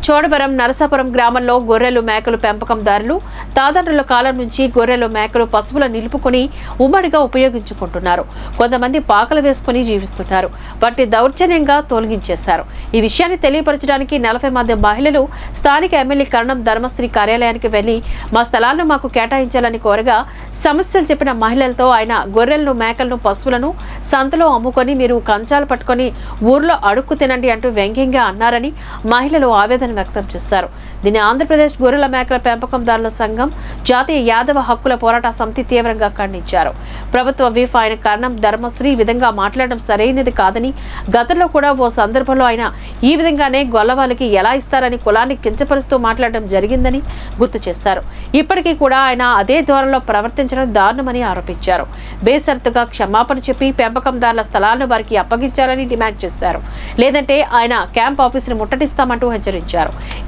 చోడవరం నరసాపురం గ్రామంలో గొర్రెలు మేకలు పెంపకందారులు తాతరుల కాలం నుంచి గొర్రెలు మేకలు పశువుల నిలుపుకొని ఉమ్మడిగా ఉపయోగించుకుంటున్నారు. కొంతమంది పాకలు వేసుకుని జీవిస్తున్నారు. వాటిని దౌర్జన్యంగా తొలగించేశారు. ఈ విషయాన్ని తెలియపరచడానికి 40 మంది మహిళలు స్థానిక ఎమ్మెల్యే కరణం ధర్మశ్రీ కార్యాలయానికి వెళ్లి మా స్థలాలను మాకు కేటాయించాలని కోరగా సమస్యలు చెప్పిన మహిళలతో ఆయన గొర్రెలను మేకలను పశువులను సంతలో అమ్ముకొని మీరు కంచాలు పట్టుకొని ఊర్లో అడుక్కు తినండి అంటూ వ్యంగ్యంగా అన్నారని మహిళలు ఆవేదన వ్యక్తం చేశారు. దీన్ని ఆంధ్రప్రదేశ్ గొర్రెల మేకల పెంపకందారుల సంఘం, జాతీయ యాదవ హక్కుల పోరాట సమితి తీవ్రంగా ఖండించారు. ప్రభుత్వ విప్ ఆయన కరణం ధర్మశ్రీ ఈ విధంగా మాట్లాడడం సరైనది కాదని, గతంలో కూడా ఓ సందర్భంలో ఆయన ఈ విధంగానే గొల్లవాళ్ళకి ఎలా ఇస్తారని కులాన్ని కించపరుస్తూ మాట్లాడడం జరిగిందని గుర్తు చేశారు. ఇప్పటికీ కూడా ఆయన అదే ధోరణిలో ప్రవర్తించడం దారుణమని ఆరోపించారు. బేషరతుగా క్షమాపణ చెప్పి పెంపకందారుల స్థలాలను వారికి అప్పగించాలని డిమాండ్ చేశారు. లేదంటే ఆయన క్యాంప్ ఆఫీసును ముట్టడిస్తామంటూ హెచ్చరించారు.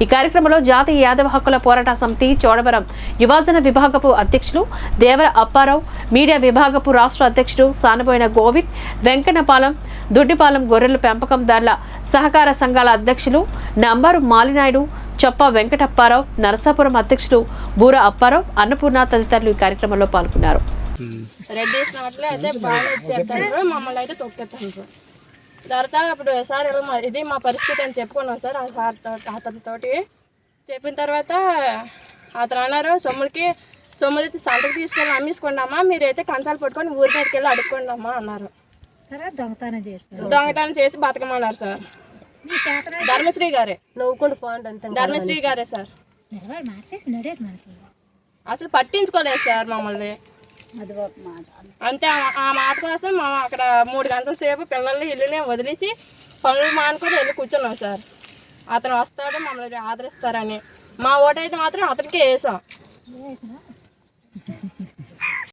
ఈ కార్యక్రమంలో జాతీయ యాదవ హక్కుల పోరాట సమితి చోడవరం యువజన విభాగపు అధ్యక్షులు దేవర అప్పారావు, మీడియా విభాగపు రాష్ట్ర అధ్యక్షుడు సానబోయిన గోవింద్, వెంకన్నపాలెం, దుడ్డిపాలెం గొర్రెల పెంపకందారుల సహకార సంఘాల అధ్యక్షులు నంబరు మాలినాయుడు, చొప్ప వెంకటప్పారావు, నరసాపురం అధ్యక్షుడు బూర అప్పారావు, అన్నపూర్ణ తదితరులు ఈ కార్యక్రమంలో పాల్గొన్నారు. తర్వాత ఇప్పుడు సార్ ఇది మా పరిస్థితి అని చెప్పుకున్నాం సార్. ఆ సార్తో అతనితోటి చెప్పిన తర్వాత అతను అన్నారు, సొమ్ములకి సంతకు తీసుకెళ్ళి అమ్మేసుకున్నామా, మీరైతే కంచాలు పట్టుకొని ఊరి మీదకి వెళ్ళి అడుక్కోండమ్మా అన్నారు. దొంగతనం చేసి బతకమన్నారు సార్. ధర్మశ్రీ గారే ధర్మశ్రీ గారే సార్. అసలు పట్టించుకోలేదు సార్ మమ్మల్ని. అంతే ఆ మాట కోసం మేము అక్కడ 3 గంటల సేపు పిల్లల్ని ఇల్లునే వదిలేసి పనులు మానుకొని వెళ్ళి కూర్చున్నాం సార్. అతను వస్తాడు, మమ్మల్ని ఆదరిస్తారని. మా ఓటైతే మాత్రం అతనికే వేసాం.